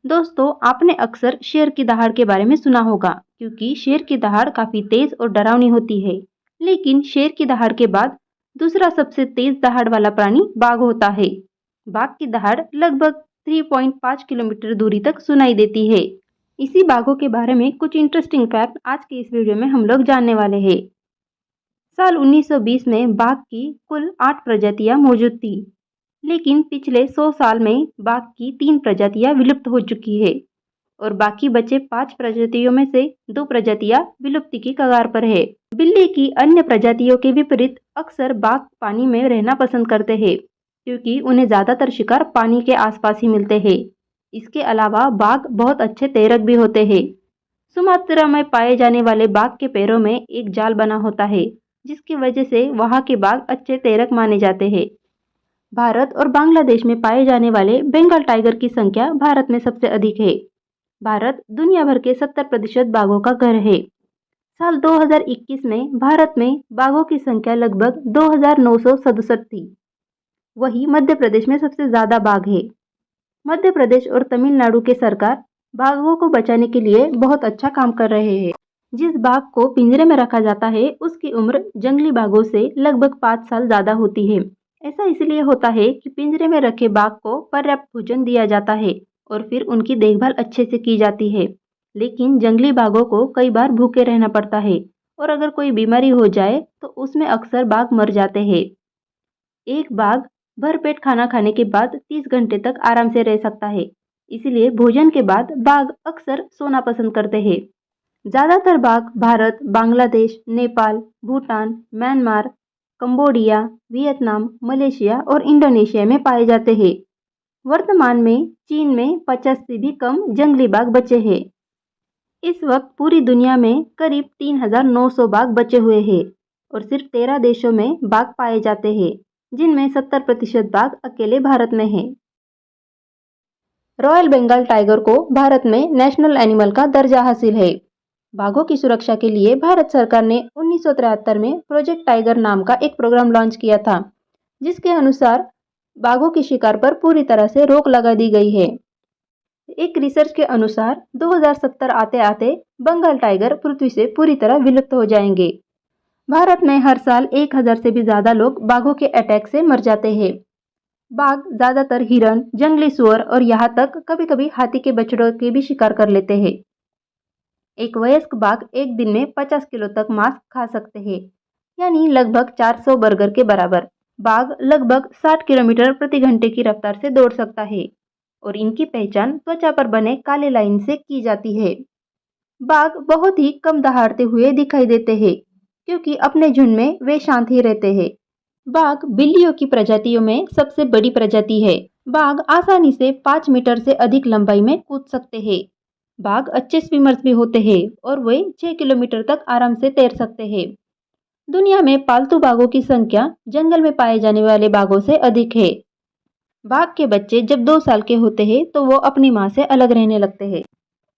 दोस्तों, आपने अक्सर शेर की दहाड़ के बारे में सुना होगा क्योंकि शेर की दहाड़ काफी तेज और डरावनी होती है। लेकिन शेर की दहाड़ के बाद दूसरा सबसे तेज दहाड़ वाला प्राणी बाघ होता है। बाघ की दहाड़ लगभग 3.5 किलोमीटर दूरी तक सुनाई देती है। इसी बाघों के बारे में कुछ इंटरेस्टिंग फैक्ट आज के इस वीडियो में हम लोग जानने वाले हैं। साल 1920 में बाघ की कुल 8 प्रजातियां मौजूद थी, लेकिन पिछले 100 साल में बाघ की 3 प्रजातियां विलुप्त हो चुकी है और बाकी बचे 5 प्रजातियों में से 2 प्रजातियां विलुप्ति की कगार पर है। बिल्ली की अन्य प्रजातियों के विपरीत अक्सर बाघ पानी में रहना पसंद करते हैं क्योंकि उन्हें ज्यादातर शिकार पानी के आसपास ही मिलते हैं। इसके अलावा बाघ बहुत अच्छे तैरक भी होते हैं। सुमात्रा में पाए जाने वाले बाघ के पैरों में एक जाल बना होता है, जिसकी वजह से वहां के बाघ अच्छे तैरक माने जाते हैं। भारत और बांग्लादेश में पाए जाने वाले बंगाल टाइगर की संख्या भारत में सबसे अधिक है। भारत दुनिया भर के 70% बाघों का घर है। साल 2021 में भारत में बाघों की संख्या लगभग 2,967 थी। वहीं मध्य प्रदेश में सबसे ज्यादा बाघ है। मध्य प्रदेश और तमिलनाडु के सरकार बाघों को बचाने के लिए बहुत अच्छा काम कर रहे हैं। जिस बाघ को पिंजरे में रखा जाता है उसकी उम्र जंगली बाघों से लगभग 5 साल ज्यादा होती है। ऐसा इसलिए होता है कि पिंजरे में रखे बाघ को पर्याप्त भोजन दिया जाता है और फिर उनकी देखभाल अच्छे से की जाती है। लेकिन जंगली बाघों को कई बार भूखे रहना पड़ता है और अगर कोई बीमारी हो जाए तो उसमें अक्सर बाघ मर जाते हैं। एक बाघ भरपेट खाना खाने के बाद 30 घंटे तक आराम से रह सकता है। इसलिए भोजन के बाद बाघ अक्सर सोना पसंद करते हैं। ज्यादातर बाघ Bharat, Bangladesh, Nepal, Bhutan, Myanmar, Cambodia, Vietnam, Malaysia और इंडोनेशिया में पाए जाते हैं। वर्तमान में चीन में 50 से भी कम जंगली बाघ बचे हैं। इस वक्त पूरी दुनिया में करीब 3,900 बाघ बचे हुए हैं और सिर्फ 13 देशों में बाघ पाए जाते हैं, जिनमें 70% बाघ अकेले भारत में हैं। रॉयल बंगाल टाइगर को भारत में नेशनल एनिमल का दर्जा हासिल है। बाघों की सुरक्षा के लिए भारत सरकार ने 1973 में प्रोजेक्ट टाइगर नाम का एक प्रोग्राम लॉन्च किया था, जिसके अनुसार बाघों के शिकार पर पूरी तरह से रोक लगा दी गई है। एक रिसर्च के अनुसार 2070 आते आते बंगाल टाइगर पृथ्वी से पूरी तरह विलुप्त हो जाएंगे। भारत में हर साल 1,000 से भी ज्यादा लोग बाघों के अटैक से मर जाते हैं। बाघ ज्यादातर हिरण, जंगली सुअर और यहाँ तक कभी-कभी हाथी के बछड़ों के भी शिकार कर लेते हैं। एक वयस्क बाघ एक दिन में 50 किलो तक मांस खा सकते हैं, यानी लगभग 400 बर्गर के बराबर। बाघ लगभग 60 किलोमीटर प्रति घंटे की रफ्तार से दौड़ सकता है और इनकी पहचान त्वचा पर बने काले लाइन से की जाती है। बाघ बहुत ही कम दहाड़ते हुए दिखाई देते हैं क्योंकि अपने झुंड में वे शांत ही रहते हैं। बाघ बिल्लियों की प्रजातियों में सबसे बड़ी प्रजाति है। बाघ आसानी से 5 मीटर से अधिक लंबाई में कूद सकते हैं। बाघ अच्छे स्विमर्स भी होते हैं और वे 6 किलोमीटर तक आराम से तैर सकते हैं। दुनिया में पालतू बाघों की संख्या जंगल में पाए जाने वाले बाघों से अधिक है। बाघ के बच्चे जब 2 साल के होते हैं तो वो अपनी माँ से अलग रहने लगते हैं।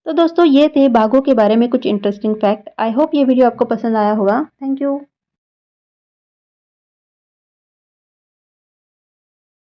तो दोस्तों, ये थे बाघों के बारे में कुछ इंटरेस्टिंग फैक्ट। आई होप ये वीडियो आपको पसंद आया होगा। Thank you.